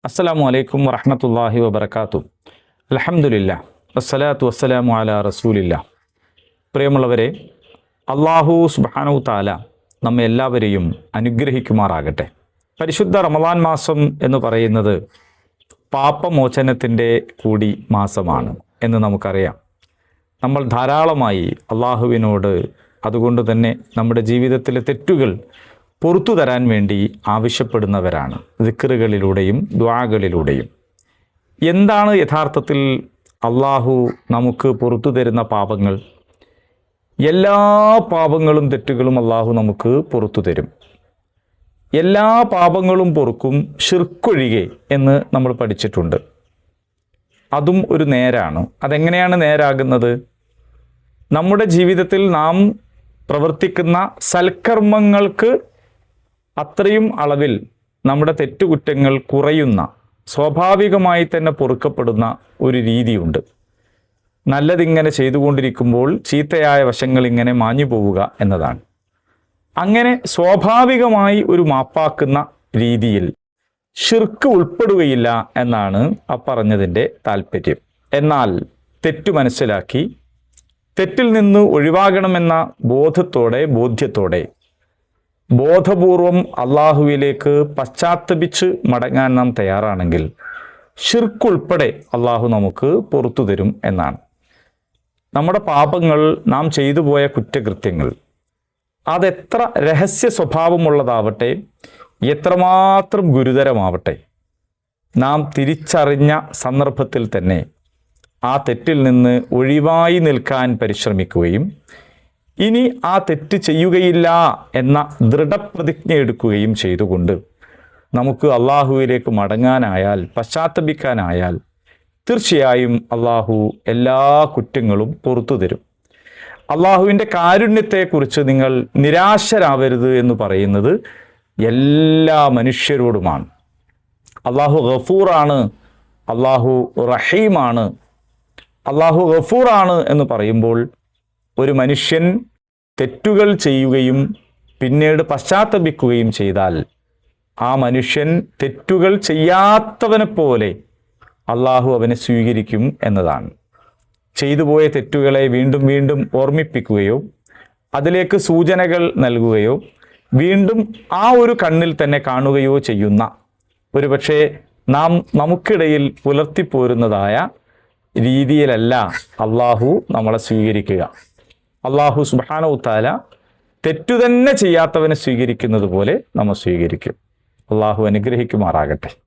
അസ്സലാമു അലൈക്കും വറഹ്മത്തുള്ളാഹി വബറകാതുഹു. അൽഹംദുലില്ലാഹ് വസ്സലാത്തു വസ്സലാമു അലാ റസൂലില്ലാഹ്. പ്രിയമുള്ളവരെ, അല്ലാഹു സുബ്ഹാനഹു തആല നമ്മെ എല്ലാവരെയും അനുഗ്രഹിക്കുമാറാകട്ടെ. പരിശുദ്ധ റമദാൻ മാസം എന്ന് പറയുന്നത് പാപമോചനത്തിൻ്റെ കൂടി മാസമാണ് എന്ന് നമുക്കറിയാം. നമ്മൾ ധാരാളമായി അള്ളാഹുവിനോട് അതുകൊണ്ട് തന്നെ നമ്മുടെ ജീവിതത്തിലെ തെറ്റുകൾ പുറത്തു തരാൻ വേണ്ടി ആവശ്യപ്പെടുന്നവരാണ്, ദിക്റുകളിലൂടെയും ദുആകളിലൂടെയും. എന്താണ് യഥാർത്ഥത്തിൽ അള്ളാഹു നമുക്ക് പുറത്തു തരുന്ന പാപങ്ങൾ? എല്ലാ പാപങ്ങളും തെറ്റുകളും അള്ളാഹു നമുക്ക് പുറത്തു തരും. എല്ലാ പാപങ്ങളും പൊറുക്കും, ശിർക്കൊഴികെ എന്ന് നമ്മൾ പഠിച്ചിട്ടുണ്ട്. അതും ഒരു നേരാണ്. അതെങ്ങനെയാണ് നേരാകുന്നത്? നമ്മുടെ ജീവിതത്തിൽ നാം പ്രവർത്തിക്കുന്ന സൽക്കർമ്മങ്ങൾക്ക് അത്രയും അളവിൽ നമ്മുടെ തെറ്റുകുറ്റങ്ങൾ കുറയുന്ന, സ്വാഭാവികമായി തന്നെ പൊറുക്കപ്പെടുന്ന ഒരു രീതിയുണ്ട്. നല്ലതിങ്ങനെ ചെയ്തുകൊണ്ടിരിക്കുമ്പോൾ ചീത്തയായ വശങ്ങൾ ഇങ്ങനെ മാഞ്ഞു പോവുക എന്നതാണ്. അങ്ങനെ സ്വാഭാവികമായി ഒരു മാപ്പാക്കുന്ന രീതിയിൽ ഷിർക്ക് ഉൾപ്പെടുകയില്ല എന്നാണ് പറഞ്ഞതിൻ്റെ താല്പര്യം. എന്നാൽ തെറ്റു മനസ്സിലാക്കി തെറ്റിൽ നിന്ന് ഒഴിവാകണമെന്ന ബോധ്യത്തോടെ ബോധപൂർവം അള്ളാഹുവിലേക്ക് പശ്ചാത്തപിച്ച് മടങ്ങാൻ നാം തയ്യാറാണെങ്കിൽ ഷിർക്കുൾപ്പെടെ അള്ളാഹു നമുക്ക് പുറത്തു തരും എന്നാണ്. നമ്മുടെ പാപങ്ങൾ, നാം ചെയ്തു പോയ കുറ്റകൃത്യങ്ങൾ, അതെത്ര രഹസ്യ സ്വഭാവമുള്ളതാവട്ടെ, എത്രമാത്രം ഗുരുതരമാവട്ടെ, നാം തിരിച്ചറിഞ്ഞ സന്ദർഭത്തിൽ തന്നെ ആ തെറ്റിൽ നിന്ന് ഒഴിവായി നിൽക്കാൻ പരിശ്രമിക്കുകയും ഇനി ആ തെറ്റ് ചെയ്യുകയില്ല എന്ന ദൃഢപ്രതിജ്ഞ എടുക്കുകയും ചെയ്തുകൊണ്ട് നമുക്ക് അള്ളാഹുവിലേക്ക് മടങ്ങാനായാൽ, പശ്ചാത്തപിക്കാനായാൽ, തീർച്ചയായും അള്ളാഹു എല്ലാ കുറ്റങ്ങളും പുറത്തു തരും. അള്ളാഹുവിൻ്റെ കാരുണ്യത്തെക്കുറിച്ച് നിങ്ങൾ നിരാശരാവരുത് എന്ന് പറയുന്നത് എല്ലാ മനുഷ്യരോടുമാണ്. അള്ളാഹു ഗഫൂറാണ്, അള്ളാഹു റഹീമാണ്. അള്ളാഹു ഗഫൂറാണ് എന്ന് പറയുമ്പോൾ ഒരു മനുഷ്യൻ തെറ്റുകൾ ചെയ്യുകയും പിന്നീട് പശ്ചാത്തപിക്കുകയും ചെയ്താൽ ആ മനുഷ്യൻ തെറ്റുകൾ ചെയ്യാത്തവനെ പോലെ അള്ളാഹു അവനെ സ്വീകരിക്കും എന്നതാണ്. ചെയ്തുപോയ തെറ്റുകളെ വീണ്ടും വീണ്ടും ഓർമ്മിപ്പിക്കുകയോ അതിലേക്ക് സൂചനകൾ നൽകുകയോ വീണ്ടും ആ ഒരു കണ്ണിൽ തന്നെ കാണുകയോ ചെയ്യുന്ന, ഒരുപക്ഷെ നാം നമുക്കിടയിൽ പുലർത്തിപ്പോരുന്നതായ രീതിയിലല്ല അള്ളാഹു നമ്മളെ സ്വീകരിക്കുക. അള്ളാഹു സുബ്ഹാനഹു തആല തെറ്റു തന്നെ ചെയ്യാത്തവനെ സ്വീകരിക്കുന്നത് പോലെ നമ്മെ സ്വീകരിക്കും. അള്ളാഹു അനുഗ്രഹിക്കുമാറാകട്ടെ.